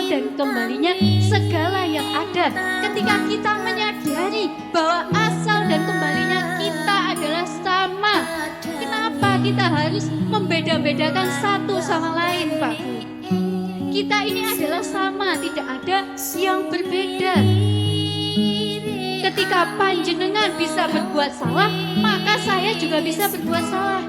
dan kembalinya segala yang ada. Ketika kita menyadari bahwa asal dan kembalinya kita adalah sama, kenapa kita harus membeda-bedakan satu sama lain, Pak Bu? Kita ini adalah sama, tidak ada yang berbeda. Ketika panjenengan bisa berbuat salah, maka saya juga bisa berbuat salah.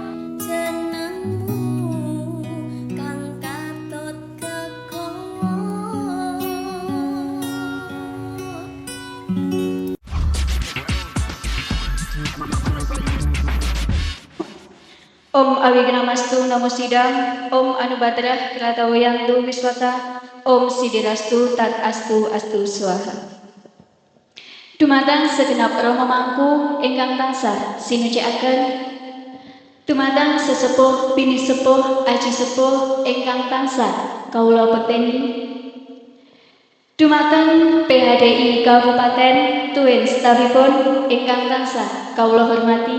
Om Awignamastu Namo Sidam, Om Anubadrah Kratawayantu Wiswata, Om Sidirastu Tat Astu Astu Swaha. Dumateng segenap Rama mangku ingkang tansah sinucikaken, dumateng sesepuh bini sepuh aji sepuh ingkang tansah kawula bekteni, dumateng PHDI Kabupaten Tuwin Setawipun ingkang tansah kawula hormati,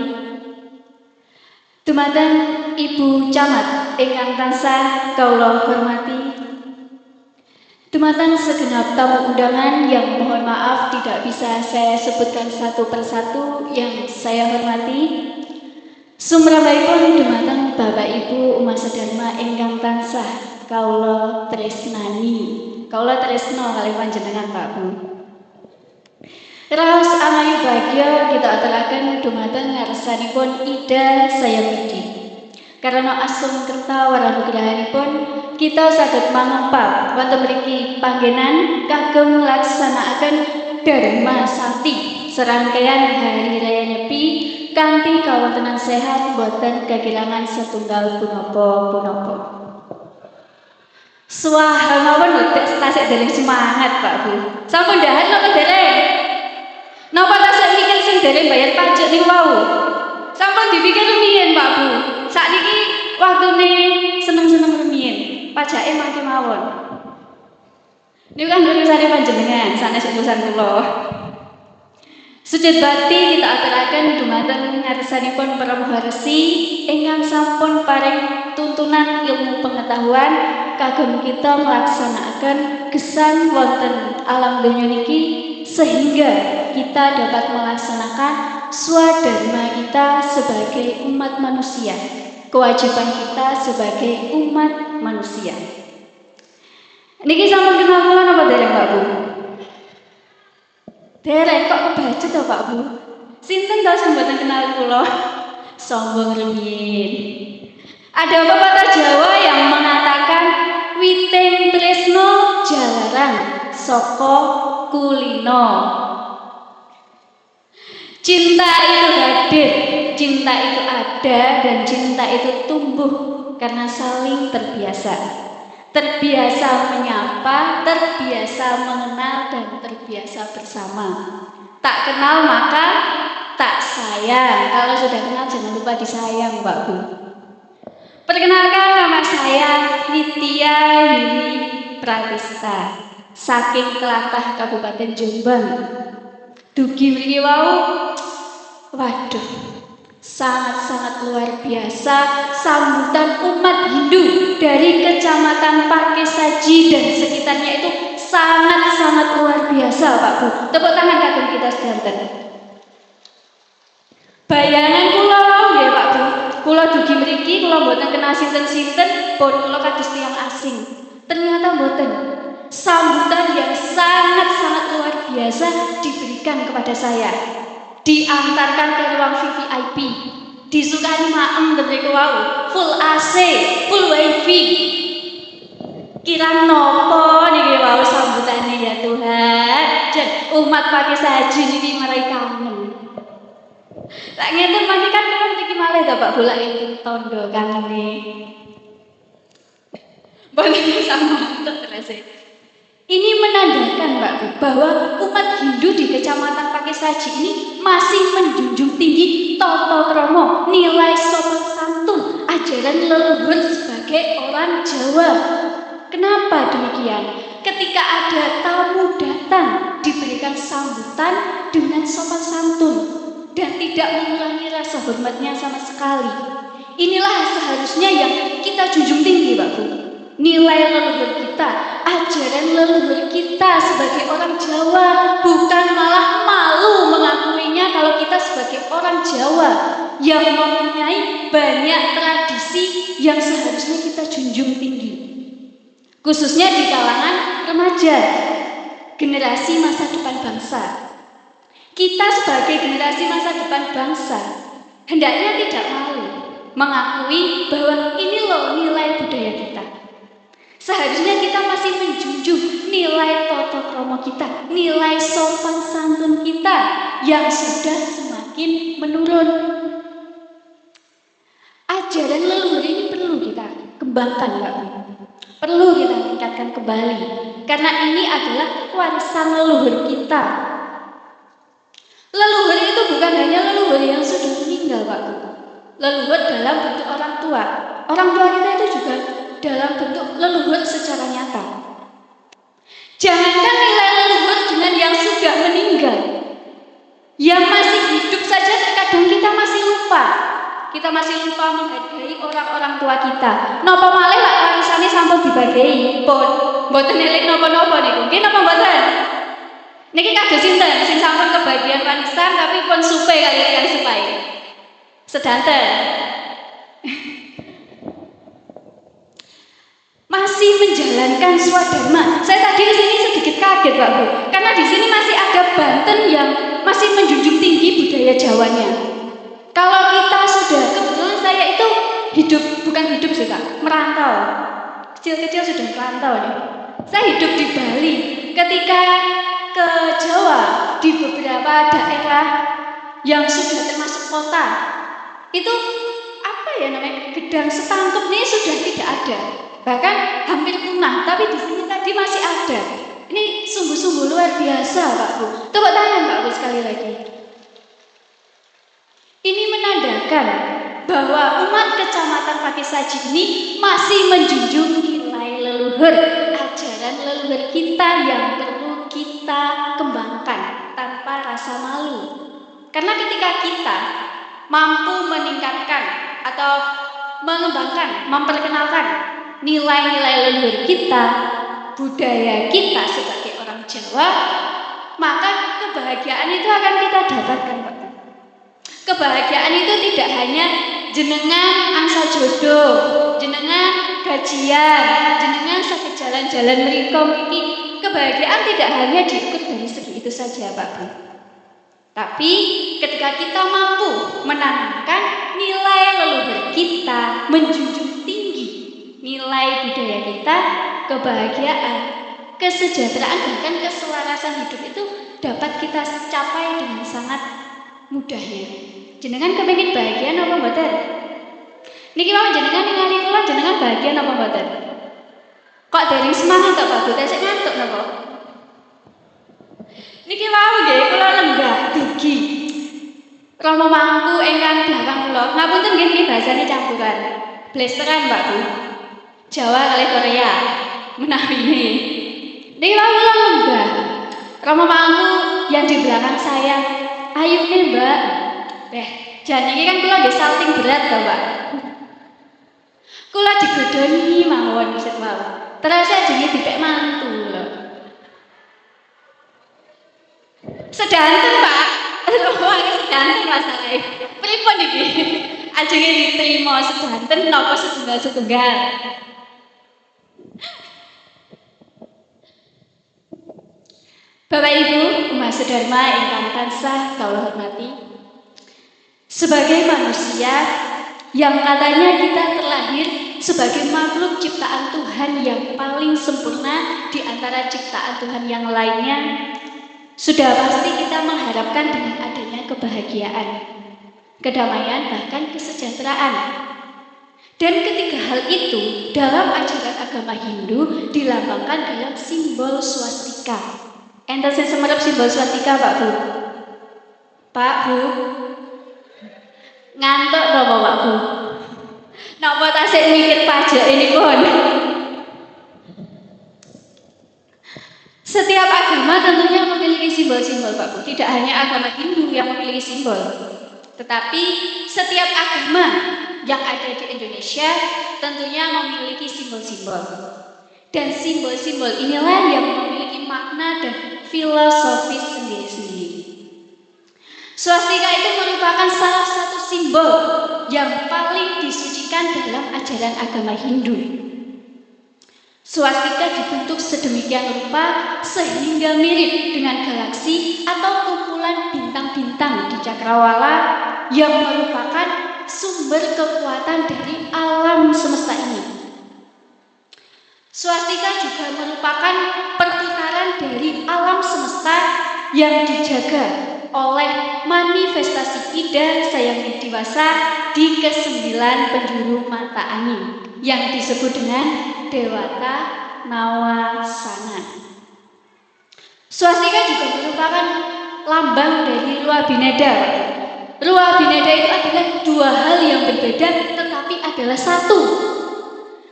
dumateng Ibu Camat ingkang tansah kawula hormati, dumateng segenap tamu undangan yang mohon maaf tidak bisa saya sebutkan satu persatu yang saya hormati, sumrambahipun dumateng Bapak Ibu Umat Sedharma ingkang tansah kawula tresnani, kawula tresno kalih panjenengan Pak Bu. Raos anayu bagya kita aturaken dumateng ngarsanipun Ida Sayamidi. Karena asung kerta waranugrahanipun kita saged mangempa wonten mriki panggenan kagem nglaksanakaken Dharma Sakti serangkaian hari raya Nyepi kanthi kawontenan sehat boten kekirangan setunggal punapa-punapa. Swaha mawon tasik dereng semangat Pak Bu. Sampun dahan napa dereng? Napa tasik mikir sing dereng bayar pajak niku wau? Sampun dipikir rumiyin Pak Bu. Sakniki waktune seneng-seneng rumiyin. Pajake mangke mawon. Niku kan urusane panjenengan, sanes urusan kula. Sujud bakti kita aturaken dumateng ngarsanipun para maharesi ingkang sampun paring tuntunan ilmu pengetahuan kagem kita melaksanakan gesang wonten alam donya niki sehingga kita dapat melaksanakan swadharma kita sebagai umat manusia, kewajiban kita sebagai umat manusia. Niki sampun kenal kula napa dereng Pak Bu? Dereng kok kebaca to Pak Bu? Sinten to sing mboten kenal kula? Sombong rumiyin. Ada pepatah Jawa yang mengatakan witing tresno jalaran saka kulino. Cinta itu hadir, cinta itu ada, dan cinta itu tumbuh karena saling terbiasa. Terbiasa menyapa, terbiasa mengenal, dan terbiasa bersama. Tak kenal maka tak sayang. Kalau sudah kenal jangan lupa disayang Mbak Bu. Perkenalkan nama saya Nitya Yuni Pratista, saking Tlatah Kabupaten Jombang. Dugi mriki wau, waduh, sangat-sangat luar biasa sambutan umat Hindu dari Kecamatan Pakesaji dan sekitarnya itu sangat-sangat luar biasa Pak Bu. Tepuk tangan kagem kita sedanten. Bayangan kula nggih Pak Bu. Kula dugi mriki kula mboten kenal sinten-sinten, pun kula kados tiyang asing. Ternyata mboten. Sambutan yang sangat-sangat luar biasa diberikan kepada saya. Diantarkan ke ruang VVIP, disukani maem mriku wau, full AC, full wifi. Kira nopo niki wau sambutane ya Tuhan. Jen umat Pakesaji niki marai kangen. Lak ngeten mangke kan kula mriki malih to Pak bolak ing tondo kangene. Boleh sama terus. Ini menandakan Mbak Bu bahwa umat Hindu di Kecamatan Pakesaji ini masih menjunjung tinggi tata krama, nilai sopan santun, ajaran leluhur sebagai orang Jawa. Kenapa demikian? Ketika ada tamu datang diberikan sambutan dengan sopan santun dan tidak mengurangi rasa hormatnya sama sekali. Inilah seharusnya yang kita junjung tinggi Mbak Bu. Nilai leluhur kita, ajaran leluhur kita sebagai orang Jawa, bukan malah malu mengakuinya kalau kita sebagai orang Jawa yang mempunyai banyak tradisi yang seharusnya kita junjung tinggi, khususnya di kalangan remaja, generasi masa depan bangsa. Kita sebagai generasi masa depan bangsa hendaknya tidak malu mengakui bahwa ini loh nilai budaya kita. Seharusnya kita masih menjunjung nilai tata krama kita, nilai sopan santun kita yang sudah semakin menurun. Ajaran leluhur ini perlu kita kembangkan, Pak. Perlu kita tingkatkan kembali, karena ini adalah warisan leluhur kita. Leluhur itu bukan hanya leluhur yang sudah meninggal, Pak. Leluhur dalam bentuk orang tua. Orang tua kita itu juga dalam bentuk leluhur secara nyata. Jangankan nilai leluhur dengan yang sudah meninggal, yang masih hidup saja terkadang kita masih lupa. Kita masih lupa menghargai orang-orang tua kita. Napa malih lak warisane sampun dibagi, pun mboten eling napa-napa niku. Nggih napa mboten? Niki kados sinten sing sampun kebagian warisan tapi pun supe kali yang supai. Sedanten. Masih menjalankan swadharma. Saya tadi di sini sedikit kaget, Pak Bu, karena di sini masih ada Banten yang masih menjunjung tinggi budaya Jawanya. Kalau kita sudah, kebetulan saya itu bukan hidup sih Kak, merantau. Kecil-kecil sudah merantau nih. Saya hidup di Bali. Ketika ke Jawa di beberapa daerah yang sudah termasuk kota, itu apa ya namanya, gedang setangkep ini sudah tidak ada. Bahkan hampir punah, tapi di sini tadi masih ada. Ini sungguh-sungguh luar biasa, Pak Bu. Tepuk tangan, Pak Bu, sekali lagi. Ini menandakan bahwa umat Kecamatan Pakisaji ini masih menjunjung nilai leluhur, ajaran leluhur kita yang perlu kita kembangkan tanpa rasa malu. Karena ketika kita mampu meningkatkan atau mengembangkan, memperkenalkan nilai-nilai leluhur kita, budaya kita sebagai orang Jawa, maka kebahagiaan itu akan kita dapatkan, Pak. Kebahagiaan itu tidak hanya jenengan angsa jodoh, jenengan gajian, jenengan sakit jalan-jalan mriko mriki. Kebahagiaan tidak hanya diukur dari segi itu saja, Pak Bu. Tapi ketika kita mampu menanamkan nilai leluhur kita, menjunjung tinggi nilai budaya kita, kebahagiaan, kesejahteraan, bahkan keselarasan hidup itu dapat kita capai dengan sangat mudahnya. Jenengan kepengin bahagia napa mboten? Niki mau jenengan ningali kula jenengan bahagia napa mboten? Kok dereng semangat tok Pak Bu, tesih ngantuk napa? Niki mau nggih kula lenggah dugi. Rama mangku ingkang belakang kula. Ngapunten nggih niki bahasane campuran. Blasteran Pak Bu. Jawa kali Korea menawi ini. Niki mau kula lenggah. Rama mangku yang di belakang saya. Ayo nih Mbak. Jan ini kan kula nggih salting berat to, Pak. Kula digodhoni mawon wis mawon. Terus ajenge dipek mantu lho. Sedanten, Pak. Wah, sedanten masalahe. Pripun iki? Ajenge diterima sedanten napa setunggal-setunggal? Bapak Ibu, umat sedharma ingkang tansah kula hormati. Sebagai manusia yang katanya kita terlahir sebagai makhluk ciptaan Tuhan yang paling sempurna di antara ciptaan Tuhan yang lainnya, sudah pasti kita mengharapkan dengan adanya kebahagiaan, kedamaian, bahkan kesejahteraan. Dan ketiga hal itu dalam ajaran agama Hindu dilambangkan dalam simbol swastika. Enten sing semerep simbol swastika, Pak Bu? Pak Bu? Ngantuk napa Pak Bu? Napa tasik mikir pajak ini pun? Setiap agama tentunya memiliki simbol-simbol Pak Bu. Tidak hanya agama Hindu yang memiliki simbol, tetapi setiap agama yang ada di Indonesia tentunya memiliki simbol-simbol. Dan simbol-simbol inilah yang memiliki makna dan filosofis sendiri-sendiri. Swastika itu merupakan salah satu simbol yang paling disucikan dalam ajaran agama Hindu. Swastika dibentuk sedemikian rupa sehingga mirip dengan galaksi atau kumpulan bintang-bintang di cakrawala yang merupakan sumber kekuatan dari alam semesta ini. Swastika juga merupakan perputaran dari alam semesta yang dijaga oleh manifestasi Ida Sayang Widiwasa di ke-9 penjuru mata angin yang disebut dengan Dewata Nawasana. Swastika juga merupakan lambang dari Rua Bineda. Rua Bineda itu adalah dua hal yang berbeda tetapi adalah satu.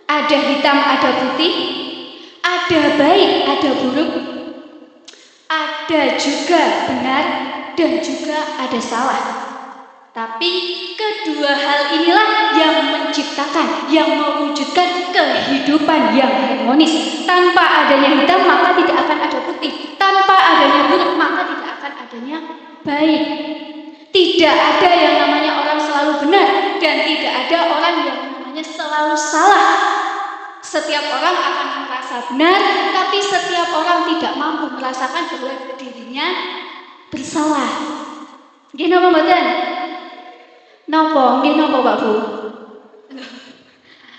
Ada hitam, ada putih, ada baik, ada buruk, ada juga benar dan juga ada salah. Tapi kedua hal inilah yang menciptakan, yang mewujudkan kehidupan yang harmonis. Tanpa adanya hitam maka tidak akan ada putih. Tanpa adanya buruk maka tidak akan adanya baik. Tidak ada yang namanya orang selalu benar dan tidak ada orang yang namanya selalu salah. Setiap orang akan merasa benar, tapi setiap orang tidak mampu merasakan bahwa dirinya bersalah. Nggih napa mboten? Napa? Nggih napa Pak Bu?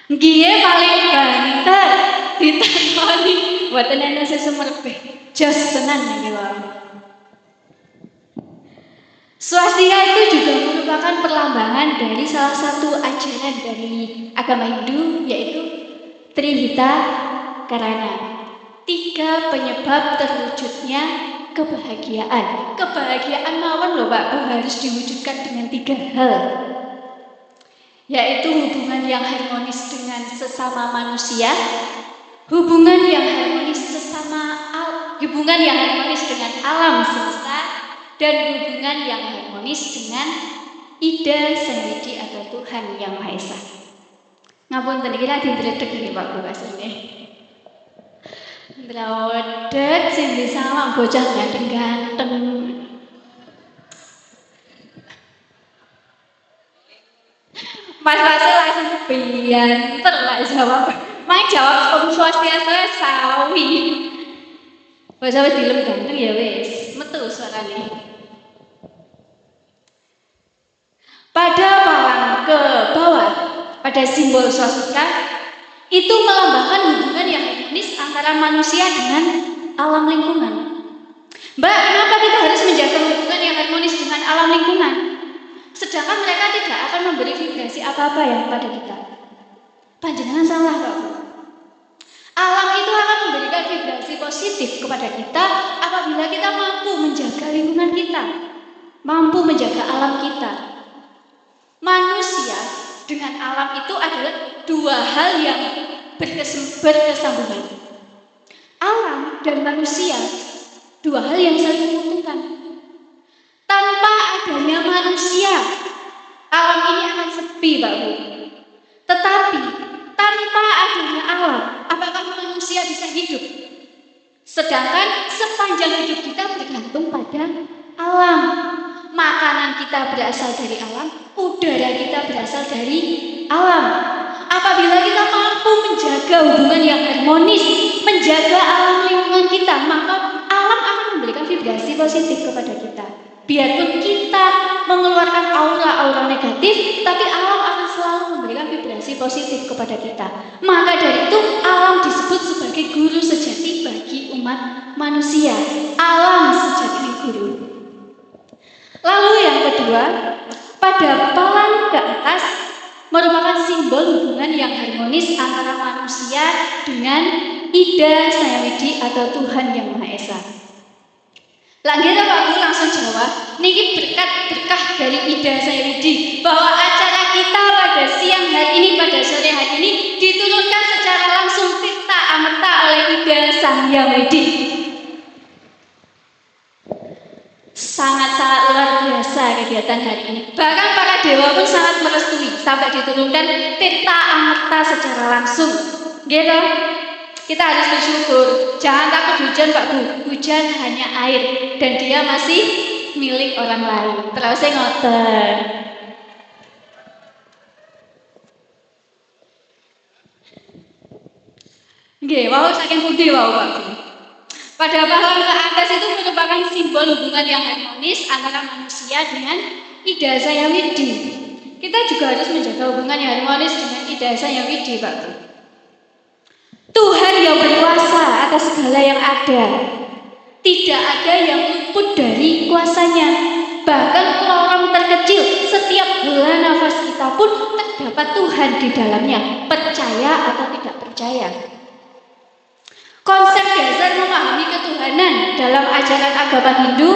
Nggih paling banter ditakoni mboten ana sesumerbeh. Jos tenan nggih wae. Swastika itu juga merupakan perlambangan dari salah satu ajaran dari agama Hindu, yaitu Trihita Karana. 3 penyebab terwujudnya kebahagiaan. Kebahagiaan mawon loh Pak, harus diwujudkan dengan 3 hal. Yaitu hubungan yang harmonis dengan sesama manusia, hubungan yang harmonis dengan alam semesta, dan hubungan yang harmonis dengan Ida Sang Widi atau Tuhan Yang Maha Esa. Ngapunten iki lagi ndredeg iki Pak Bu asline. Ndredeg sing bisa mak bocah ganteng-ganteng. Mas Rasul langsung bianter lah jawab. Mak jawab Om Swastiastu sawi. Wes wis dilem ganteng ya wis, metu suarane. Pada palang ke bawah, pada simbol swastika itu melambangkan hubungan yang harmonis antara manusia dengan alam lingkungan. Mbak, kenapa kita harus menjaga hubungan yang harmonis dengan alam lingkungan? Sedangkan mereka tidak akan memberi vibrasi apa-apa yang pada kita. Panjenengan salah, Pak. Alam itu akan memberikan vibrasi positif kepada kita apabila kita mampu menjaga lingkungan kita, mampu menjaga alam kita. Manusia dengan alam itu adalah 2 hal yang berkesambungan. Alam dan manusia 2 hal yang saling menguntungkan. Tanpa adanya manusia, alam ini akan sepi, Pak Bu. Tetapi tanpa adanya alam, apakah manusia bisa hidup? Sedangkan sepanjang hidup kita bergantung pada alam. Makanan kita berasal dari alam, udara kita berasal dari alam. Apabila kita mampu menjaga hubungan yang harmonis, menjaga alam lingkungan kita, maka alam akan memberikan vibrasi positif kepada kita. Biarpun kita mengeluarkan aura-aura negatif, tapi alam akan selalu memberikan vibrasi positif kepada kita. Maka dari itu, alam disebut sebagai guru sejati bagi umat manusia. Alam sejati guru. Lalu yang kedua, pada palang ke atas merupakan simbol hubungan yang harmonis antara manusia dengan Ida Sang Widi atau Tuhan Yang Maha Esa. Lagi Pak Bu langsung jawab, niki berkah dari Ida Sang Widi bahwa acara kita pada siang hari ini, pada sore hari ini diturunkan secara langsung tirta amrita oleh Ida Sang Widi. Sangat-sangat luar biasa kegiatan hari ini. Bahkan para dewa pun sangat merestui sampai diturunkan tirta amrita secara langsung. Gitu. Kita harus bersyukur. Jangan takut hujan Pak Bu. Hujan hanya air dan dia masih milik orang lain. Terus saya ngoten. Nggih, wau saking pundi wau Pak Bu. Pada paham ke atas itu merupakan simbol hubungan yang harmonis antara manusia dengan ida saya widi. Kita juga harus menjaga hubungan yang harmonis dengan ida saya widi Pak Bu. Tuhan yang berkuasa atas segala yang ada. Tidak ada yang luput dari kuasanya. Bahkan lorong terkecil setiap hela nafas kita pun terdapat Tuhan di dalamnya. Percaya atau tidak percaya. Konsep dasar memahami ketuhanan dalam ajaran agama Hindu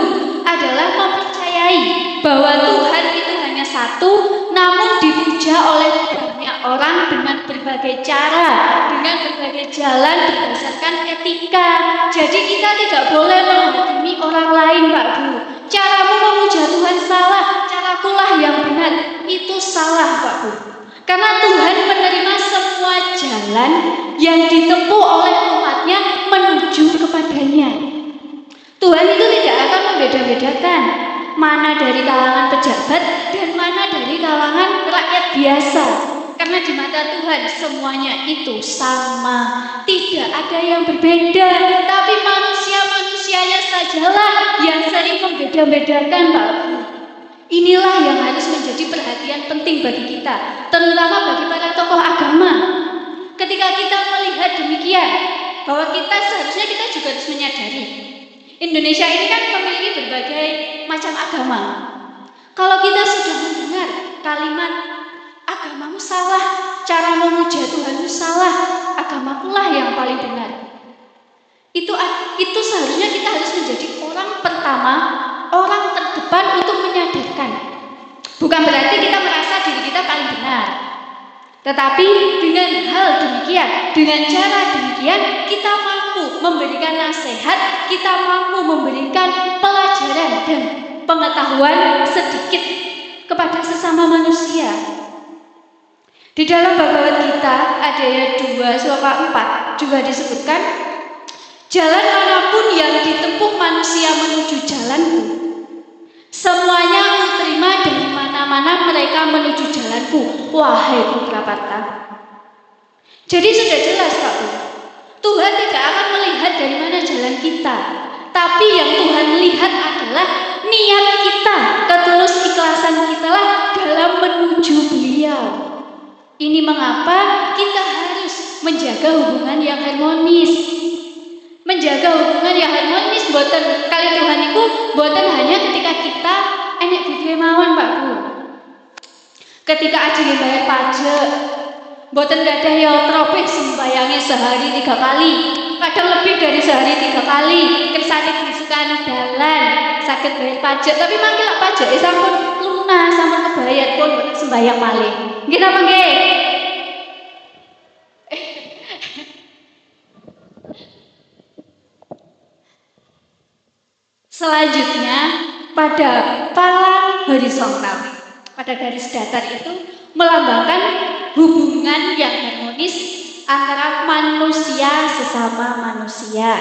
adalah mempercayai bahwa Tuhan itu hanya satu, namun dipuja oleh banyak orang dengan berbagai cara, dengan berbagai jalan berdasarkan etika. Jadi kita tidak boleh menghakimi orang lain, Pak Bu. Caramu memuja Tuhan salah, carakulah yang benar, itu salah, Pak Bu. Karena Tuhan menerima semua jalan yang ditempuh oleh umatnya menuju kepadanya. Tuhan itu tidak akan membeda-bedakan mana dari kalangan pejabat dan mana dari kalangan rakyat biasa. Karena di mata Tuhan semuanya itu sama, tidak ada yang berbeda. Tapi manusia-manusianya sajalah yang sering membeda-bedakan, Pak. Inilah yang harus menjadi perhatian penting bagi kita, terutama bagi para tokoh agama. Ketika kita melihat demikian, bahwa seharusnya kita juga harus menyadari Indonesia ini kan memiliki berbagai macam agama. Kalau kita sudah mendengar kalimat agamamu salah, cara memuja Tuhanmu salah, agamakulah yang paling benar, itu seharusnya kita harus menjadi orang pertama, orang terdepan untuk menyadarkan. Bukan berarti kita merasa diri kita paling benar, tetapi dengan hal demikian, dengan cara demikian, kita mampu memberikan nasihat, kita mampu memberikan pelajaran dan pengetahuan sedikit kepada sesama manusia. Di dalam Bhagavad Gita ayat 2 sloka 4 juga disebutkan, jalan manapun yang ditempuh manusia menuju jalanku, semuanya aku terima dari mana-mana mereka menuju jalanku, wahai putra Partha. Jadi sudah jelas Pak Bu, Tuhan tidak akan melihat dari mana jalan kita, tapi yang Tuhan lihat adalah niat kita, ketulus ikhlasan kita lah dalam menuju Beliau. Ini mengapa kita harus menjaga hubungan yang harmonis. Menjaga hubungan yang harmonis boten kali Tuhan itu boten hanya ketika kita enek duwe mawon Pak Bu. Ketika ajeng bayar pajak, boten gadah ya tropik sembayangnya sehari 3 kali, kadang lebih dari sehari 3 kali, kersane disukani dalan, sakit bayar pajak, tapi mangke lak pajake sampun lunas, sampun kebayar pun boten sembayang malih. Nggih napa nggih? Selanjutnya pada palang horizontal, pada garis datar itu melambangkan hubungan yang harmonis antara manusia sesama manusia.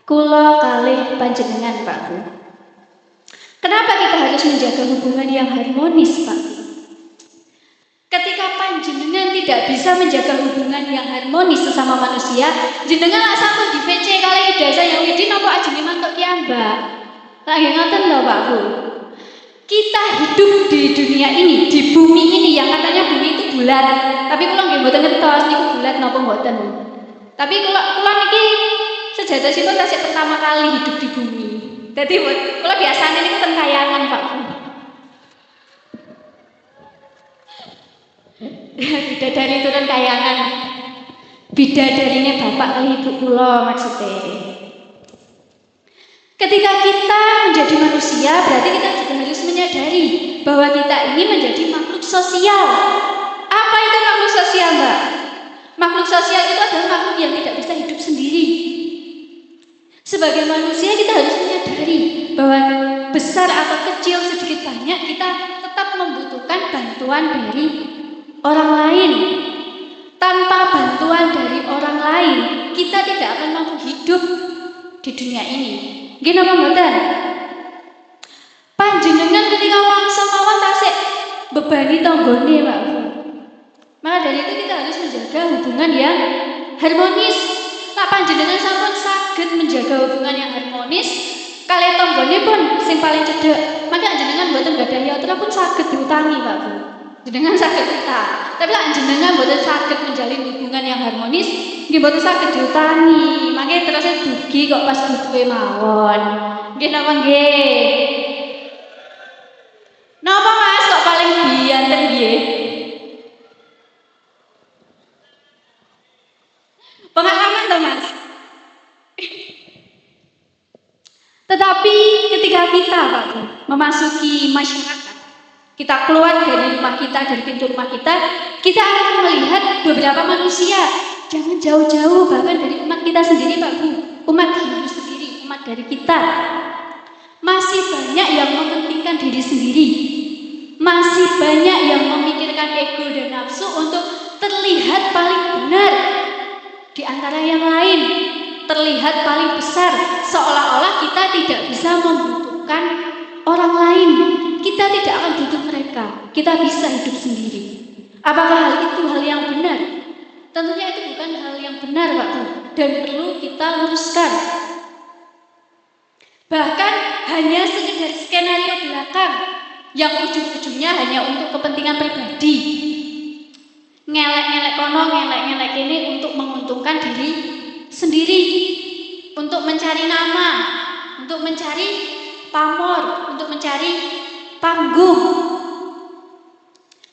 Kula kalih panjenengan Pak Bu. Kenapa kita harus menjaga hubungan yang harmonis Pak? Ketika panjenengan tidak bisa menjaga hubungan yang harmonis sesama manusia, jenengan lah sampun di VC kali dasa yang widin apa ajenge mantuk kiambak. Lagi ngoten lho Pak Bu. Kita hidup di dunia ini, di bumi ini yang katanya bumi itu bulat. Tapi kula nggih mboten ngertos niku bulat napa mboten. Tapi kula niki sejatosipun tasik pertama kali hidup di bumi. Dadi kula biasane niku ten kayangan Pak Bu. Bidadari turun kayangan. Bidadarinya bapak kali ibu kula maksudnya. Ketika kita menjadi manusia, berarti kita juga harus menyadari bahwa kita ini menjadi makhluk sosial. Apa itu makhluk sosial, Mbak? Makhluk sosial itu adalah makhluk yang tidak bisa hidup sendiri. Sebagai manusia kita harus menyadari bahwa besar atau kecil, sedikit banyak kita tetap membutuhkan bantuan dari orang lain. Tanpa bantuan dari orang lain, hidup di dunia ini. Nggih napa mboten? Panjenengan ketika wangsa mawon tasik bebani tanggane Pak Bu. Maka dari itu kita harus menjaga hubungan yang harmonis. Nah panjenengan sampun saged menjaga hubungan yang harmonis kalian tanggane pun sing paling cedek. Maka jenengan mboten gadhahi yatra pun saged diutangi Pak Bu. Jenengan saged utang. Tapi lek jenengan mboten saged menjalin hubungan yang harmonis, nggih mboten saged diutangi. Makanya terus dugi kok pas butuhe mawon. Nggih napa nggih? Napa Mas kok paling biyanten nggih? Pengalaman toh Mas? Tetapi ketika kita Pak Bu, memasuki masyarakat, kita keluar dari rumah kita, dari pintu rumah kita akan melihat beberapa manusia, jangan jauh-jauh bahkan dari umat kita sendiri Pak Bu, umat Hindu sendiri, umat dari kita. Masih banyak yang mementingkan diri sendiri. Masih banyak yang memikirkan ego dan nafsu untuk terlihat paling benar di antara yang lain, terlihat paling besar, seolah-olah kita tidak bisa membutuhkan orang lain. Kita tidak akan butuh mereka, kita bisa hidup sendiri. Apakah hal itu hal yang benar? Tentunya itu bukan hal yang benar Pak Bu, dan perlu kita luruskan. Bahkan hanya sekedar skenario belakang yang ujung-ujungnya hanya untuk kepentingan pribadi. Ngelek-ngelek kono, ngelek-ngelek ini untuk menguntungkan diri sendiri, untuk mencari nama, untuk mencari pamor, untuk mencari panggung.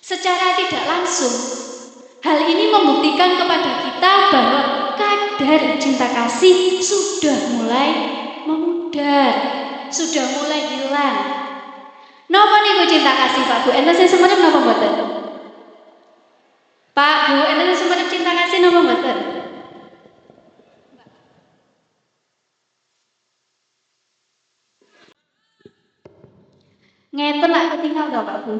Secara tidak langsung, hal ini membuktikan kepada kita bahwa kadar cinta kasih sudah mulai memudar, sudah mulai hilang. Napa niku cinta kasih Pak Bu? Enten sing semerep napa mboten? Pak Bu, enten sing semerep cinta kasih napa mboten? Ngeten lak ketinggal to Pak Bu.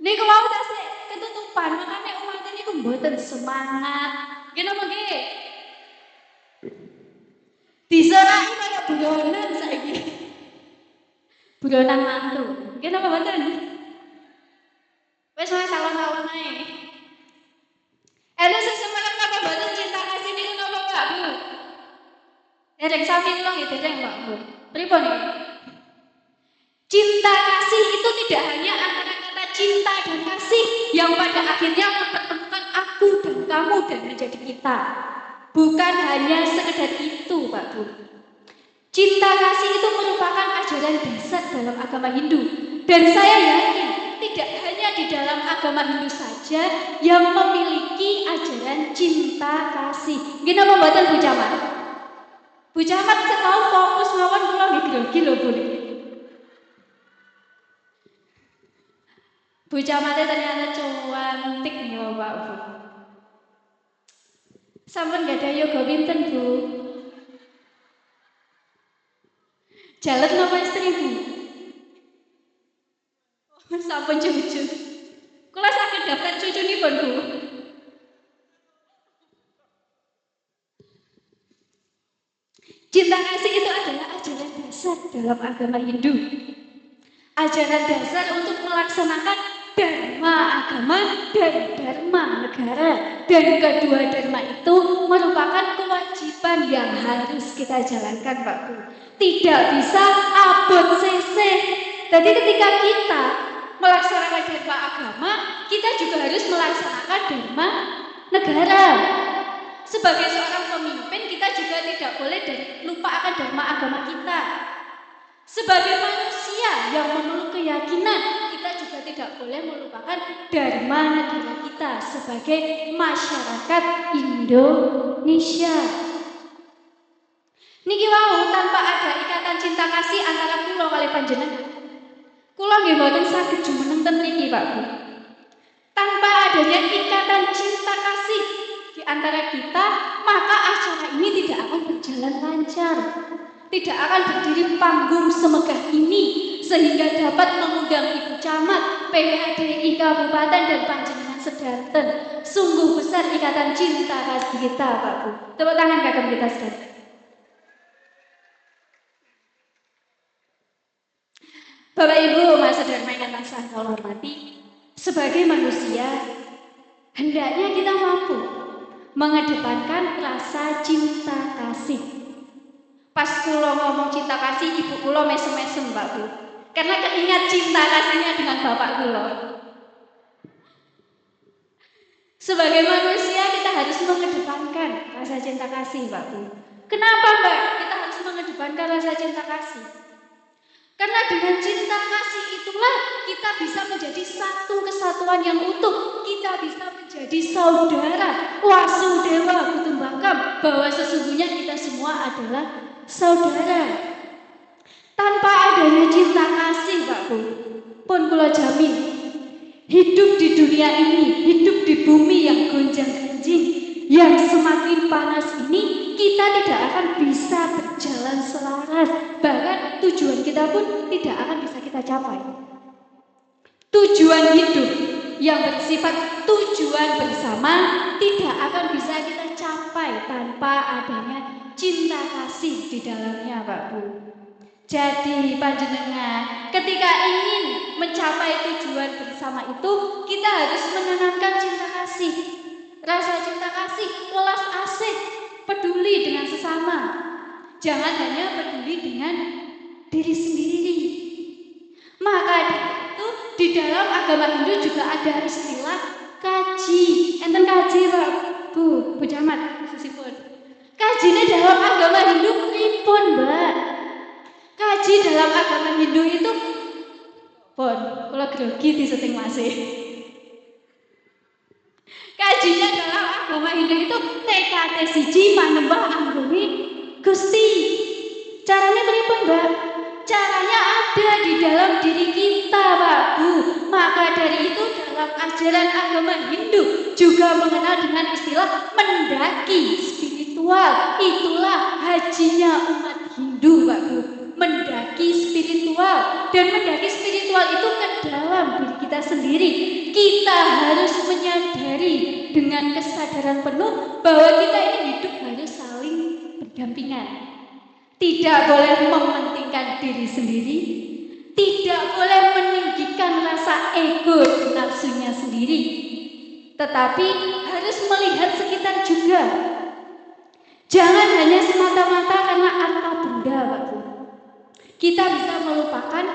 Niku mau tasik ketutupan, makanya umat niku mboten semangat. Nggih napa nggih? Diseraki kaya buronan saiki. Buronan mantu. Nggih napa mboten? Wis wae salon-salon ae. Sing semangat napa mboten cinta kasih niku napa Pak Bu? Dereng sami kula nggih dereng Pak Bu. Pripun iki? Cinta kasih itu tidak hanya antara kata cinta dan kasih yang pada akhirnya mempertemukan aku dan kamu dan menjadi kita. Bukan hanya sekedar itu Pak Bu. Cinta kasih itu merupakan ajaran dasar dalam agama Hindu. Dan saya yakin tidak hanya di dalam agama Hindu saja yang memiliki ajaran cinta kasih. Nggih napa mboten Bu Camat? Bu Camat setau fokus mawon kula nggih grogi lho Bu. Bu Camatnya ternyata cantik nih Pak Bu. Sampun gak ada yoga pinten Bu? Jalet napa istri Bu? Oh, sampun cucu. Kula saged daftar cucunipun Bu. Cinta kasih itu adalah ajaran dasar dalam agama Hindu. Ajaran dasar untuk melaksanakan dharma agama dan dharma negara. Dan kedua dharma itu merupakan kewajiban yang harus kita jalankan Pak Bu. Tidak bisa abot sese. Jadi ketika kita melaksanakan dharma agama, kita juga harus melaksanakan dharma negara. Sebagai seorang pemimpin, kita juga tidak boleh lupa akan dharma agama kita. Sebagai manusia yang memeluk keyakinan, kita juga tidak boleh melupakan dharma negara kita sebagai masyarakat Indonesia. Niki wau tanpa ada ikatan cinta kasih antara kula kali panjenengan. Kula nggih mboten saged jumeneng ten mriki, Pak Bu. Tanpa adanya ikatan cinta kasih di antara kita, maka acara ini tidak akan berjalan lancar. Tidak akan berdiri panggung semegah ini sehingga dapat mengundang Ibu Camat, PHDI Kabupaten dan panjenengan sangat sedanten. Sungguh besar ikatan cinta kasih kita, Pak Bu. Tepuk tangan kagum kita sekalian. Bapak Ibu, Mas Saudara yang saya hormati, sebagai manusia, hendaknya kita mampu mengedepankan rasa cinta kasih. Pas kulo ngomong cinta kasih, ibu kulo mesem-mesem, Mbak Bu. Karena keingat cinta kasihnya dengan bapak kulo. Sebagai manusia kita harus mengedepankan rasa cinta kasih, Mbak Bu. Kenapa, Mbak? Kita harus mengedepankan rasa cinta kasih. Karena dengan cinta kasih itulah kita bisa menjadi satu kesatuan yang utuh. Kita bisa menjadi saudara. Wasudewa kutumbakam, bahwa sesungguhnya kita semua adalah saudara. Tanpa adanya cinta kasih, Pak Bu, pun kula jamin, hidup di dunia ini, hidup di bumi yang gonjang-ganjing, yang semakin panas ini, kita tidak akan bisa berjalan selaras. Bahkan tujuan kita pun tidak akan bisa kita capai. Tujuan hidup yang bersifat tujuan bersama tidak akan bisa kita capai tanpa adanya cinta kasih di dalamnya, Pak Bu. Jadi panjenengan, ketika ingin mencapai tujuan bersama itu, kita harus menanamkan cinta kasih. Rasa cinta kasih, welas asih, peduli dengan sesama. Jangan hanya peduli dengan diri sendiri. Maka itu di dalam agama Hindu juga ada istilah kaji. Enten kaji, Pak Bu Jamat, sesipun. Kajinya dalam agama Hindu pripun, Mbak? Kaji dalam agama Hindu itu pun, kalau grogi di setting masih. Kajinya dalam agama Hindu itu TKT siji manembah anggone Gusti. Caranya pripun, Mbak? Caranya ada di dalam diri kita, Pak Bu. Maka dari itu dalam ajaran agama Hindu juga mengenal dengan istilah mendaki spiritual. Itulah hajinya umat Hindu, Pak Bu. Mendaki spiritual, dan mendaki spiritual itu ke dalam diri kita sendiri. Kita harus menyadari dengan kesadaran penuh bahwa kita ini hidup harus saling berdampingan. Tidak boleh mementingkan diri sendiri, tidak boleh meninggikan rasa ego nafsunya sendiri, tetapi harus melihat sekitar juga. Jangan hanya semata-mata karena harta benda, Pak Bu. Kita bisa melupakan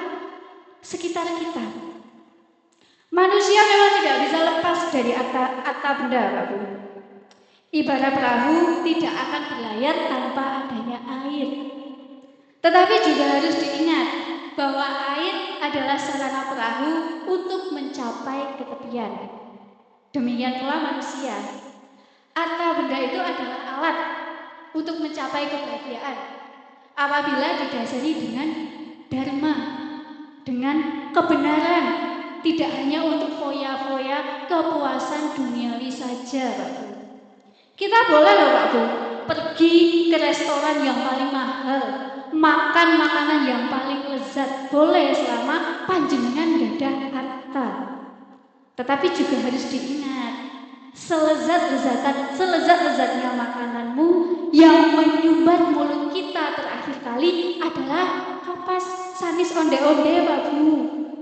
sekitar kita. Manusia memang tidak bisa lepas dari harta benda, Pak Bu. Ibarat perahu tidak akan berlayar tanpa adanya air. Tetapi juga harus diingat bahwa air adalah sarana perahu untuk mencapai ketepian. Demikian pula manusia. Harta benda itu adalah alat untuk mencapai kebahagiaan. Apabila didasari dengan dharma, dengan kebenaran, tidak hanya untuk foya-foya kepuasan duniawi saja, Pak Bu. Kita boleh loh, Pak Bu, pergi ke restoran yang paling mahal, makan makanan yang paling lezat, boleh selama panjenengan gadah harta. Tetapi juga harus diingat, selezat-lezatnya makananmu yang menyumbat mulut kita terakhir kali adalah kapas sanis onde-onde, Pak Bu.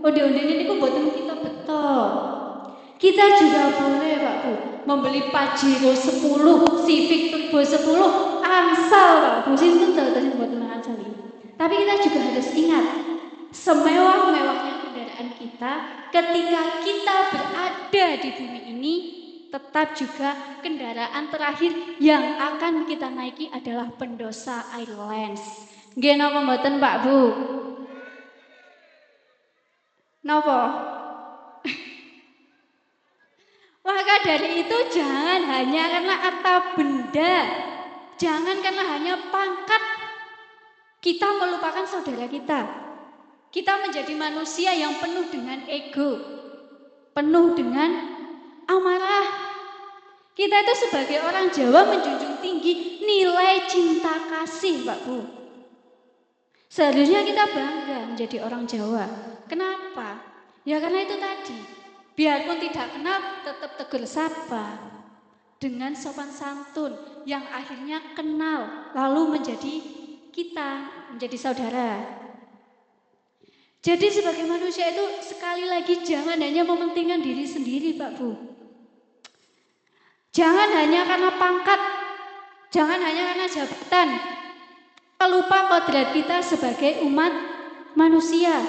Onde-onde ini kok boten kita betul. Kita juga boleh, Pak Bu, membeli Pajero 10, Civic Turbo 10, Ansal, Pak Bu. Sinten dadosen boten Ansal. Tapi kita juga harus ingat, semewah-mewahnya kendaraan kita, ketika kita berada di bumi ini, tetap juga kendaraan terakhir yang akan kita naiki adalah Pendosa Airlines. Nggih napa mboten, Pak Bu? Napa? Maka dari itu jangan hanya karena harta benda, jangan karena hanya pangkat kita melupakan saudara kita. Kita menjadi manusia yang penuh dengan ego, penuh dengan amarah. Kita itu sebagai orang Jawa menjunjung tinggi nilai cinta kasih, Pak Bu. Seharusnya kita bangga menjadi orang Jawa. Kenapa? Ya karena itu tadi. Biarpun tidak kenal, tetap tegur sapa dengan sopan santun yang akhirnya kenal lalu menjadi kita, menjadi saudara. Jadi sebagai manusia itu sekali lagi jangan hanya mementingkan diri sendiri, Pak Bu. Jangan hanya karena pangkat, jangan hanya karena jabatan. Lupa kodrat kita sebagai umat manusia.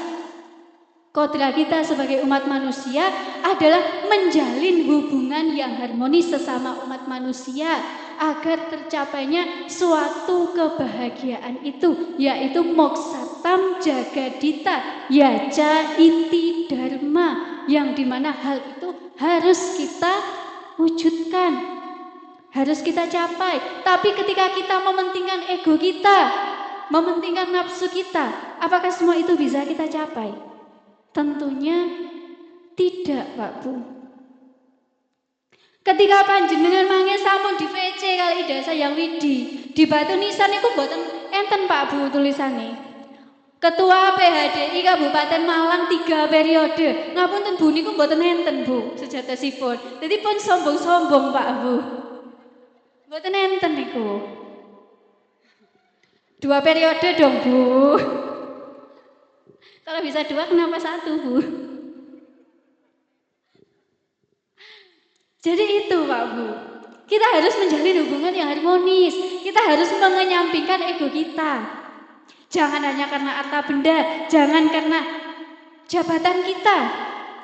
Kodrat kita sebagai umat manusia adalah menjalin hubungan yang harmonis sesama umat manusia agar tercapainya suatu kebahagiaan itu, yaitu moksatam jagadita yaca iti dharma, yang dimana hal itu harus kita wujudkan, harus kita capai. Tapi ketika kita mementingkan ego kita, mementingkan nafsu kita, apakah semua itu bisa kita capai? Tentunya tidak, Pak Bu. Ketika panjenengan mangke sampun di VC kali Dasa Yang Widi, di batu nisan niku mboten enten, Pak Bu, tulisane. Ketua PHDI Kabupaten Malang 3 periode. Ngapunten Bu niku mboten enten, Bu, sejatosipun. Dadi pun sombong-sombong, Pak Bu. Mboten enten niku. 2 periode dong, Bu. Kalau bisa 2 kenapa 1, Bu? Jadi itu, Pak Bu. Kita harus menjalin hubungan yang harmonis. Kita harus mengenyampingkan ego kita. Jangan hanya karena harta benda, jangan karena jabatan kita.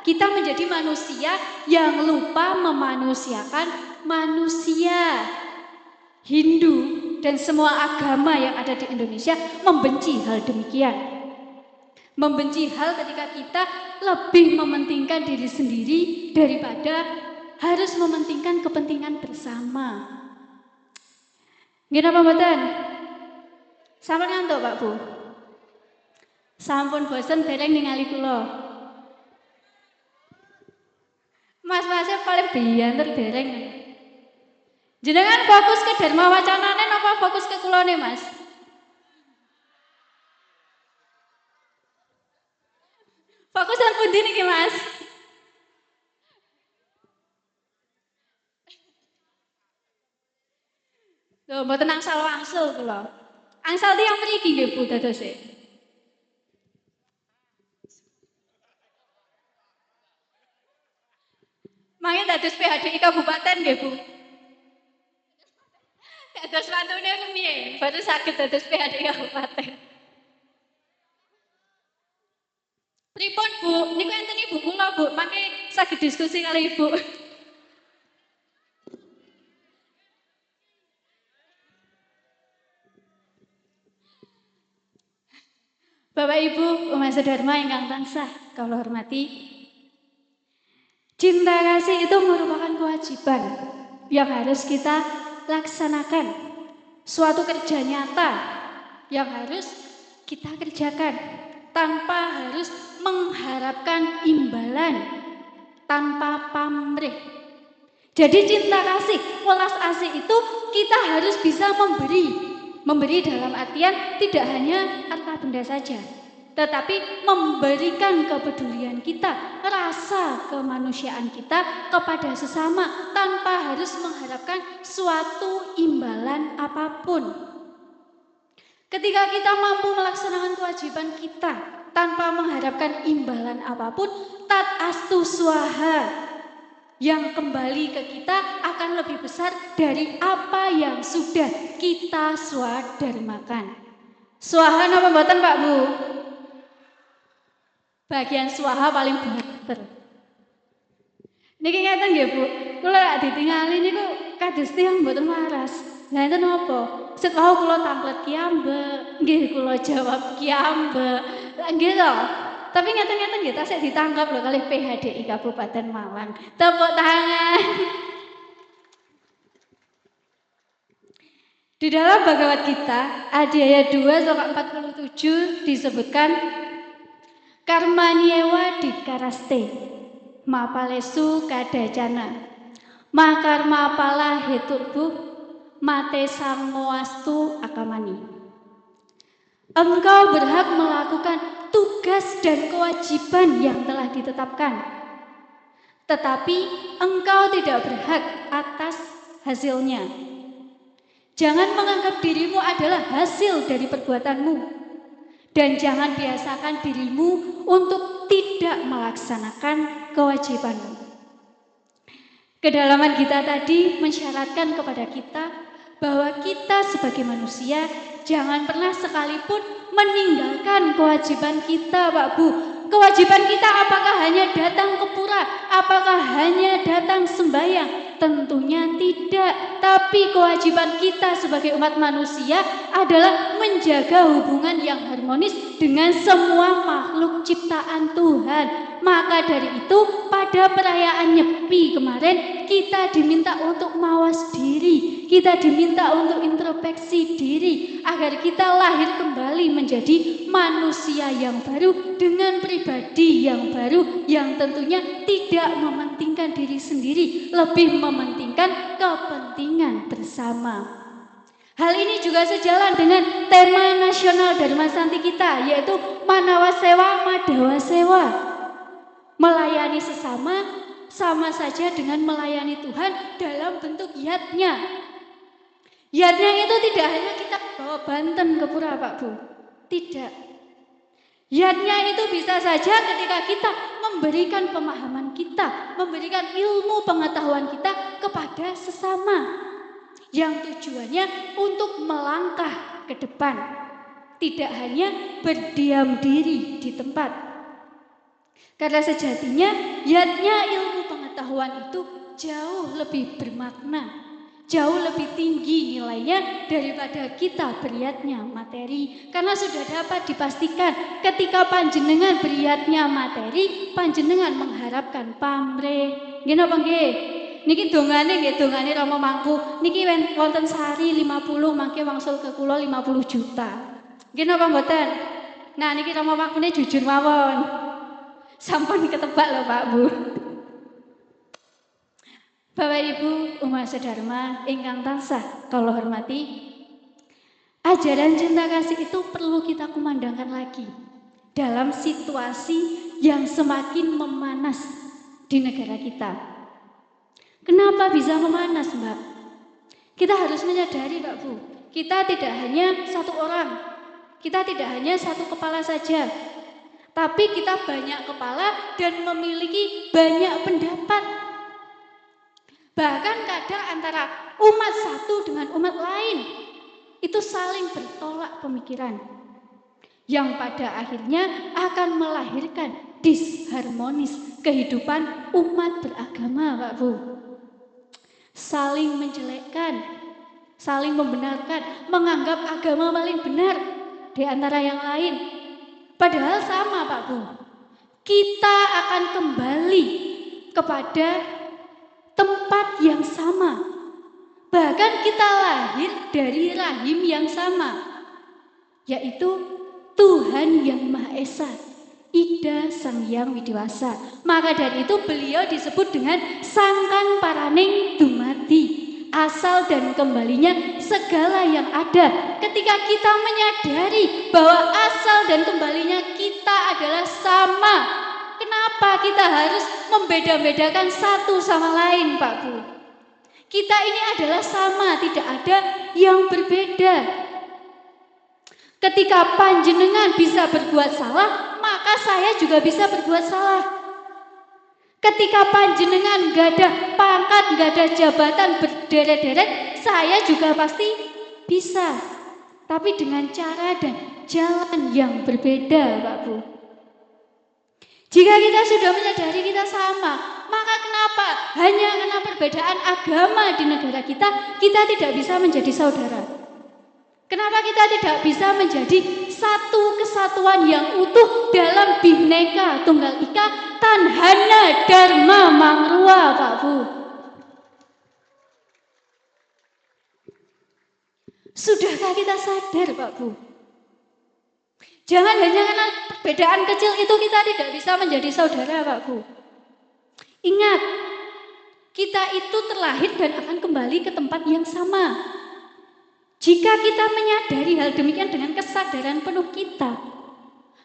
Kita menjadi manusia yang lupa memanusiakan manusia. Hindu dan semua agama yang ada di Indonesia membenci hal demikian. Membenci hal ketika kita lebih mementingkan diri sendiri daripada harus mementingkan kepentingan bersama. Gimana pembuatan? Sampun ngantuk, Pak Bu? Sampun bosen dereng ningali kula. Mas-masnya paling biyanter dereng. Jenengan fokus ke dharma wacanane napa fokus ke kulone, Mas? Fokus nang pundi niki, Mas? Lho, mboten angsal wangsul kula. Angsal tiyang mriki nggih Bu dadose. Mangke dados PHDI kabupaten nggih Bu. Dados mantune piye? Baru saged dados PHDI kabupaten. Pripun Bu? Niku enten Ibu kula Bu, mangke saged diskusi kali Ibu. Bapak Ibu, umat sedharma ingkang tansah kula hormati. Cinta kasih itu merupakan kewajiban yang harus kita laksanakan. Suatu kerja nyata yang harus kita kerjakan tanpa harus mengharapkan imbalan, tanpa pamrih. Jadi cinta kasih, welas asih itu kita harus bisa memberi. Memberi dalam artian tidak hanya harta benda saja, tetapi memberikan kepedulian kita, rasa kemanusiaan kita kepada sesama tanpa harus mengharapkan suatu imbalan apapun. Ketika kita mampu melaksanakan kewajiban kita tanpa mengharapkan imbalan apapun, tat astu swaha, yang kembali ke kita akan lebih besar dari apa yang sudah kita swadharmakan. Swaha napa mboten Pak Bu? Bagian swaha paling bener. Niki ngeten nggih Bu, kula lak ditingali niku kados tiyang mboten waras. Lah enten napa? Set wau kula tamplet kiambe, nggih kula jawab kiambe. Lah nggih to. Tapi ngeten-ngeten nggih tasik ditangkap lho kalih PHDI Kabupaten Malang. Tepuk tangan. Di dalam Bhagavad Gita, Adhyaya 2 sloka 47 disebutkan karmanyewa dikaraste mapalesu kadajana makarma pala heturbuh mate sammoastu akamani. Engkau berhak melakukan tugas dan kewajiban yang telah ditetapkan. tetapi engkau tidak berhak atas hasilnya. Jangan menganggap dirimu adalah hasil dari perbuatanmu, dan jangan biasakan dirimu untuk tidak melaksanakan kewajibanmu. Kedalaman kita tadi mensyaratkan kepada kita bahwa kita sebagai manusia jangan pernah sekalipun meninggalkan kewajiban kita, Pak Bu. Kewajiban kita apakah hanya datang ke pura? Apakah hanya datang sembahyang? Tentunya tidak. Tapi kewajiban kita sebagai umat manusia adalah menjaga hubungan yang harmonis dengan semua makhluk ciptaan Tuhan. Maka dari itu pada perayaan Nyepi kemarin kita diminta untuk mawas diri, kita diminta untuk introspeksi diri agar kita lahir kembali menjadi manusia yang baru dengan pribadi yang baru yang tentunya tidak mementingkan diri sendiri, lebih mementingkan kepentingan bersama. Hal ini juga sejalan dengan tema nasional Dharma Santi kita, yaitu Manawa Sewa Madawa Sewa. Melayani sesama sama saja dengan melayani Tuhan dalam bentuk yatnya. Yatnya itu tidak hanya kita bawa banten ke pura, Pak Bu. Tidak. Yatnya itu bisa saja ketika kita memberikan pemahaman kita, memberikan ilmu pengetahuan kita kepada sesama. Yang tujuannya untuk melangkah ke depan. Tidak hanya berdiam diri di tempat. Karena sejatinya yatnya ilmu pengetahuan itu jauh lebih bermakna, jauh lebih tinggi nilainya daripada kita beriatnya materi. Karena sudah dapat dipastikan ketika panjenengan beriatnya materi, panjenengan mengharapkan pamrih. Nggih napa nggih? Niki dongane nggih, dongane Rama Mangku. Niki wonten sari 50 mangke wangsul ke kula 50 juta. Nggih napa mboten? Nah niki Rama Mangkune jujur mawon. Sampun ketebak loh Pak Bu. Bapak Ibu umat sedharma ingkang tansah kula hormati, ajaran cinta kasih itu perlu kita kumandangkan lagi dalam situasi yang semakin memanas di negara kita. Kenapa bisa memanas, Mbak? Kita harus menyadari, Pak Bu, kita tidak hanya satu orang, kita tidak hanya satu kepala saja. Tapi kita banyak kepala dan memiliki banyak pendapat. Bahkan kadang antara umat satu dengan umat lain itu saling bertolak pemikiran. Yang pada akhirnya akan melahirkan disharmonis kehidupan umat beragama, Pak Bu. Saling menjelekkan, saling membenarkan, menganggap agama paling benar di antara yang lain. Padahal sama Pak Bu, kita akan kembali kepada tempat yang sama. Bahkan kita lahir dari rahim yang sama, yaitu Tuhan yang Maha Esa, Ida Sang Hyang Widiwasa. Maka dari itu beliau disebut dengan Sangkan Paraning Dumadi, asal dan kembalinya segala yang ada. Ketika kita menyadari bahwa asal dan kembalinya kita adalah sama, kenapa kita harus membeda-bedakan satu sama lain, Pak Bu? Kita ini adalah sama, tidak ada yang berbeda. Ketika panjenengan bisa berbuat salah, maka saya juga bisa berbuat salah. Ketika panjenengan gak ada pangkat, gak ada jabatan berderet-deret, saya juga pasti bisa. Tapi dengan cara dan jalan yang berbeda, Pak Bu. Jika kita sudah menyadari kita sama, maka kenapa hanya karena perbedaan agama di negara kita tidak bisa menjadi saudara? Kenapa kita tidak bisa menjadi satu kesatuan yang utuh dalam Bhinneka Tunggal Ika Tanhana Dharma Mangrua, Pak Bu? Sudahkah kita sadar, Pak Bu? Jangan hanya karena perbedaan kecil itu kita tidak bisa menjadi saudara, Pak Bu. Ingat, kita itu terlahir dan akan kembali ke tempat yang sama. Jika kita menyadari hal demikian dengan kesadaran penuh kita,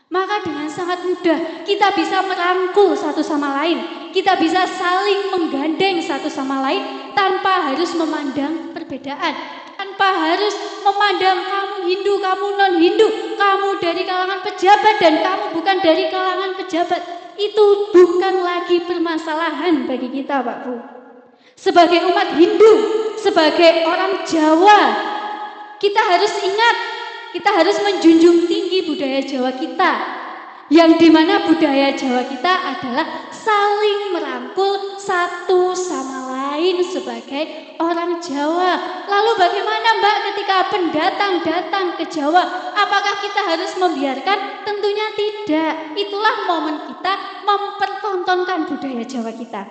Maka dengan sangat mudah kita bisa merangkul satu sama lain. Kita bisa saling menggandeng satu sama lain tanpa harus memandang perbedaan. Tanpa harus memandang kamu Hindu, kamu non-Hindu, kamu dari kalangan pejabat dan kamu bukan dari kalangan pejabat. Itu bukan lagi permasalahan bagi kita, Pak Bu. Sebagai umat Hindu, sebagai orang Jawa, kita harus ingat, kita harus menjunjung tinggi budaya Jawa kita, yang dimana budaya Jawa kita adalah saling merangkul satu sama lain sebagai orang Jawa. Lalu bagaimana Mbak ketika pendatang datang ke Jawa? Apakah kita harus membiarkan? Tentunya tidak. Itulah momen kita mempertontonkan budaya Jawa kita.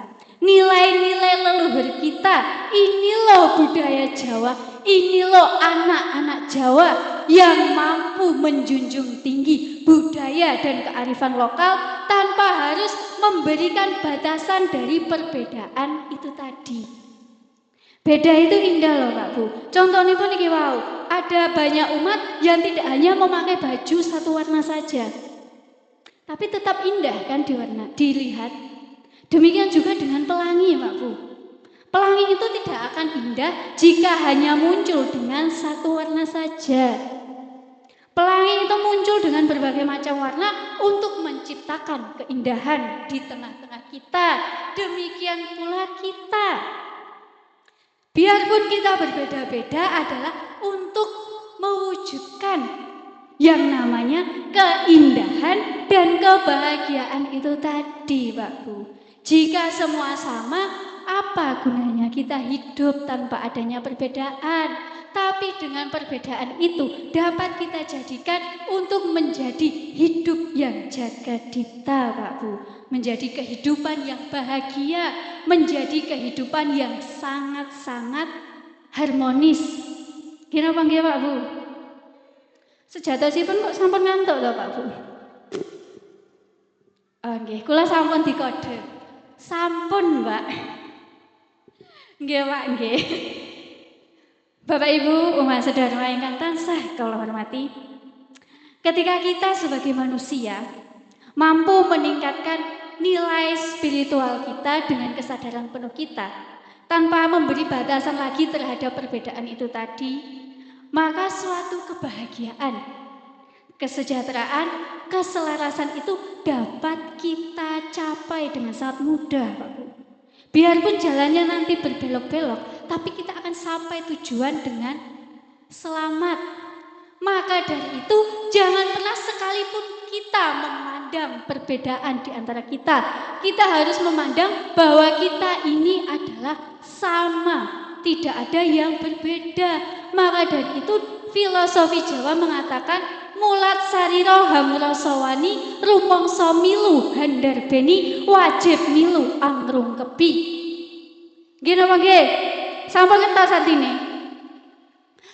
Nilai-nilai leluhur kita, ini loh budaya Jawa, ini loh anak-anak Jawa yang mampu menjunjung tinggi budaya dan kearifan lokal tanpa harus memberikan batasan dari perbedaan itu tadi. Beda itu indah loh Pak Bu. Contohnya pun iki wow, ada banyak umat yang tidak hanya memakai baju satu warna saja, tapi tetap indah kan dilihat. Demikian juga dengan pelangi Pak Bu. Pelangi itu tidak akan indah jika hanya muncul dengan satu warna saja. Pelangi itu muncul dengan berbagai macam warna untuk menciptakan keindahan di tengah-tengah kita. Demikian pula kita. Biarpun kita berbeda-beda adalah untuk mewujudkan yang namanya keindahan dan kebahagiaan itu tadi Pak Bu. Jika semua sama, apa gunanya kita hidup tanpa adanya perbedaan? Tapi dengan perbedaan itu dapat kita jadikan untuk menjadi hidup yang jagadita Pak Bu. Menjadi kehidupan yang bahagia, menjadi kehidupan yang sangat-sangat harmonis. Kira panggil Pak Bu? Sejatosipun kok sampun ngantuk lho Pak Bu. Nggih, kula sampun dikode. Sampun, Mbak. Nggih, Pak, nggih. Bapak Ibu, umat sedherek ingkang tansah kula hormati. Ketika kita sebagai manusia mampu meningkatkan nilai spiritual kita dengan kesadaran penuh kita tanpa memberi batasan lagi terhadap perbedaan itu tadi, maka suatu kebahagiaan, kesejahteraan, keselarasan itu dapat kita capai dengan sangat mudah, Pak Bu. Biarpun jalannya nanti berbelok-belok, tapi kita akan sampai tujuan dengan selamat. Maka dari itu, jangan pernah sekalipun kita memandang perbedaan di antara kita. Kita harus memandang bahwa kita ini adalah sama, tidak ada yang berbeda. Maka dari itu, filosofi Jawa mengatakan mulat sariro hamrasawani rumangsa milu handarbeni wajib milu angrung kepi. Nggih napa nggih? Sampun entas artine.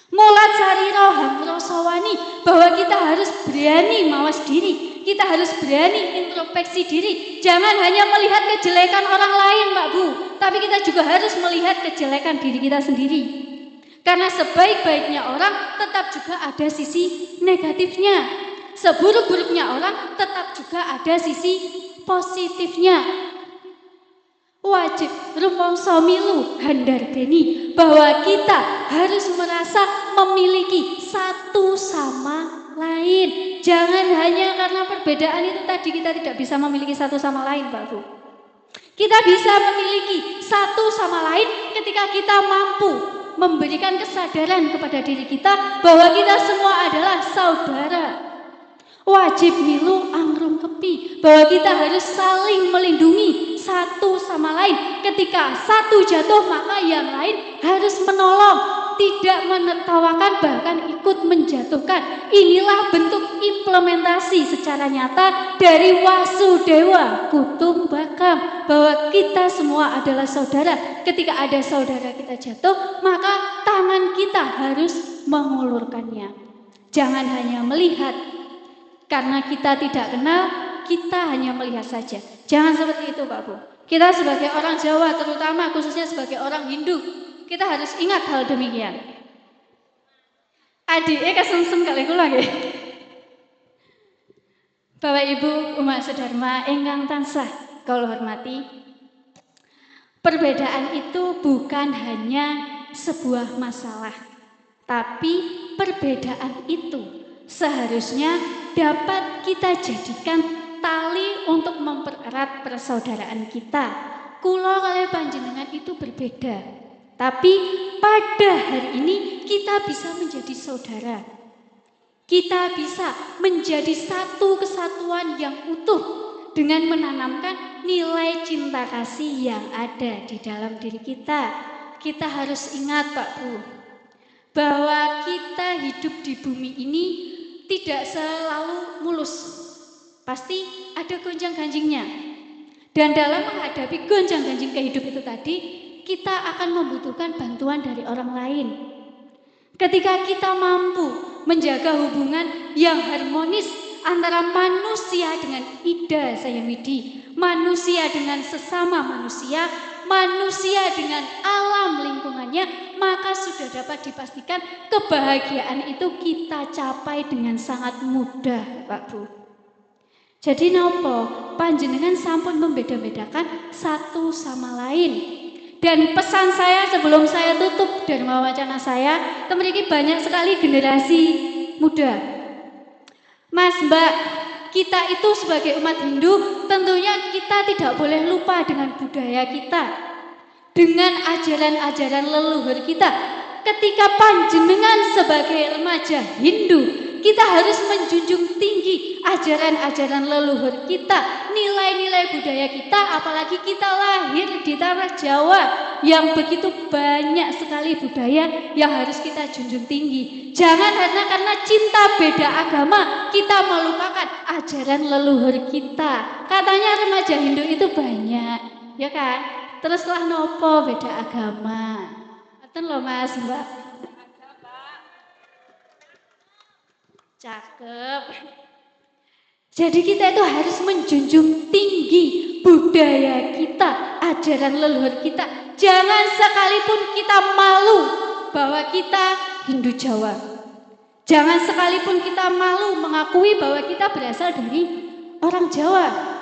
Mulat sariro hamrasawani bahwa kita harus berani mawas diri, kita harus berani introspeksi diri. Jangan hanya melihat kejelekan orang lain, Pak Bu, tapi kita juga harus melihat kejelekan diri kita sendiri. Karena sebaik-baiknya orang tetap juga ada sisi negatifnya. Seburuk-buruknya orang tetap juga ada sisi positifnya. Wajib rumangsa milu handarbeni bahwa kita harus merasa memiliki satu sama lain. Jangan hanya karena perbedaan itu tadi kita tidak bisa memiliki satu sama lain, Pak Bu. Kita bisa memiliki satu sama lain ketika kita mampu memberikan kesadaran kepada diri kita bahwa kita semua adalah saudara. Wajib milu angrum kepi, bahwa kita harus saling melindungi satu sama lain. Ketika satu jatuh maka yang lain harus menolong, tidak menertawakan bahkan ikut menjatuhkan. Inilah bentuk implementasi secara nyata dari Wasudewa Kutumbakam, bahwa kita semua adalah saudara. Ketika ada saudara kita jatuh, maka tangan kita harus mengulurkannya. Jangan hanya melihat, karena kita tidak kenal, kita hanya melihat saja. Jangan seperti itu Pak Bu. Kita sebagai orang Jawa, terutama khususnya sebagai orang Hindu, kita harus ingat hal demikian. Adike kesungsem kali kula nggih. Bapak Ibu umat sedharma ingkang tansah kula hormati, perbedaan itu bukan hanya sebuah masalah, tapi perbedaan itu seharusnya dapat kita jadikan tali untuk mempererat persaudaraan kita. Kula kaliyan panjenengan itu berbeda, tapi pada hari ini kita bisa menjadi saudara. Kita bisa menjadi satu kesatuan yang utuh dengan menanamkan nilai cinta kasih yang ada di dalam diri kita. Kita harus ingat Pak Bu, bahwa kita hidup di bumi ini tidak selalu mulus. Pasti ada gonjang-ganjingnya. Dan dalam menghadapi gonjang-ganjing kehidupan itu tadi, kita akan membutuhkan bantuan dari orang lain. Ketika kita mampu menjaga hubungan yang harmonis antara manusia dengan Ida Sayamidi, manusia dengan sesama manusia, manusia dengan alam lingkungannya, maka sudah dapat dipastikan kebahagiaan itu kita capai dengan sangat mudah, Pak Bu. Jadi nopo panjenengan sampun membeda-bedakan satu sama lain. Dan pesan saya sebelum saya tutup Dharma Wacana saya, memiliki banyak sekali generasi muda. Mas, Mbak, kita itu sebagai umat Hindu tentunya kita tidak boleh lupa dengan budaya kita, dengan ajaran-ajaran leluhur kita. Ketika panjenengan sebagai remaja Hindu, kita harus menjunjung tinggi ajaran-ajaran leluhur kita, nilai-nilai budaya kita, apalagi kita lahir di tanah Jawa yang begitu banyak sekali budaya yang harus kita junjung tinggi. Jangan karena cinta beda agama kita melupakan ajaran leluhur kita. Katanya remaja Hindu itu banyak, ya kan? Teruslah nopo beda agama. Ngoten lho Mas, Mbak. Cakep. Jadi kita itu harus menjunjung tinggi budaya kita, ajaran leluhur kita. Jangan sekalipun kita malu bahwa kita Hindu Jawa. Jangan sekalipun kita malu mengakui bahwa kita berasal dari orang Jawa.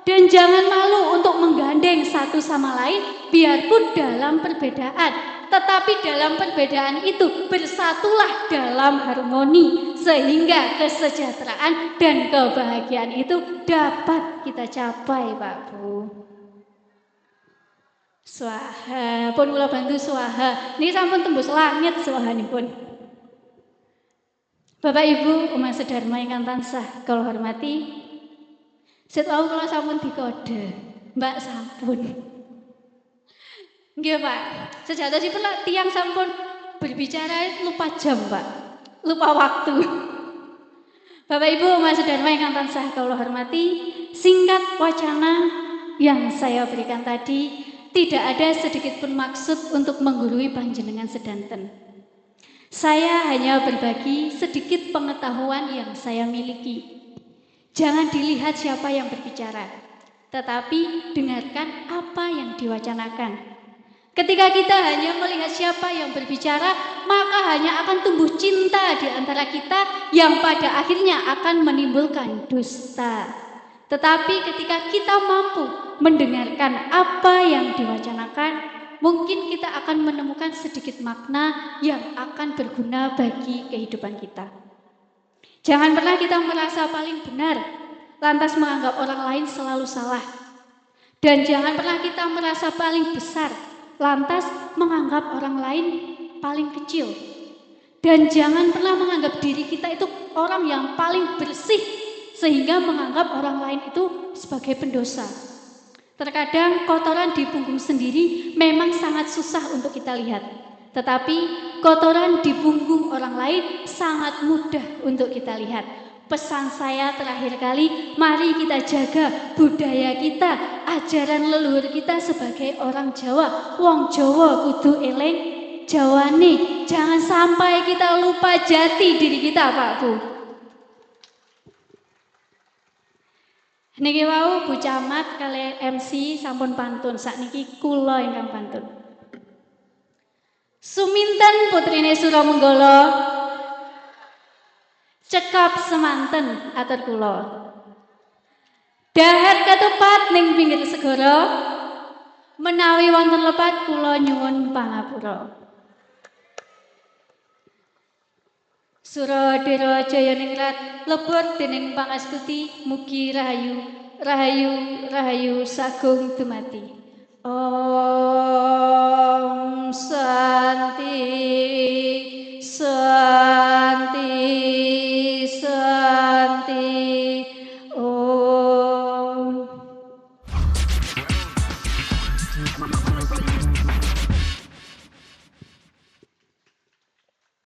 Dan jangan malu untuk menggandeng satu sama lain biarpun dalam perbedaan. Tetapi dalam perbedaan itu bersatulah dalam harmoni sehingga kesejahteraan dan kebahagiaan itu dapat kita capai, Pak Bu. Swaha, pun kula bantu swaha. Niki sampun tembus langit swahanipun. Bapak Ibu umat sedharma ingkang tansah kula hormati, setau kula sampun dikode, Mbak sampun. Nggih Pak, sejatosipun tiang sampun berbicara lupa jam Pak, lupa waktu. Bapak Ibu umat sedharma ingkang tansah kula hormati, singkat wacana yang saya berikan tadi tidak ada sedikit pun maksud untuk menggurui panjenengan sedanten. Saya hanya berbagi sedikit pengetahuan yang saya miliki. Jangan dilihat siapa yang berbicara, tetapi dengarkan apa yang diwacanakan. Ketika kita hanya melihat siapa yang berbicara, maka hanya akan tumbuh cinta di antara kita yang pada akhirnya akan menimbulkan dusta. Tetapi ketika kita mampu mendengarkan apa yang diwacanakan, mungkin kita akan menemukan sedikit makna yang akan berguna bagi kehidupan kita. Jangan pernah kita merasa paling benar, lantas menganggap orang lain selalu salah. Dan jangan pernah kita merasa paling besar, lantas menganggap orang lain paling kecil. Dan jangan pernah menganggap diri kita itu orang yang paling bersih sehingga menganggap orang lain itu sebagai pendosa. Terkadang kotoran di punggung sendiri memang sangat susah untuk kita lihat. Tetapi kotoran di punggung orang lain sangat mudah untuk kita lihat. Pesan saya terakhir kali, mari kita jaga budaya kita, ajaran leluhur kita sebagai orang Jawa. Wong Jawa kudu eling Jawane. Jangan sampai kita lupa jati diri kita, Pak Bu. Niki wau Bu Camat kali MC sampun pantun, sakniki kula ingkang pantun. Suminten putrine Suramenggala cekap semanten atur kula. Dahat ketupat ning pinggir segara. Menawi wonten lepat kula nyuwun pangapura. Suradera Jayaningrat lebur dening pangastuti mugi rahayu rahayu rahayu sagung dumati. Om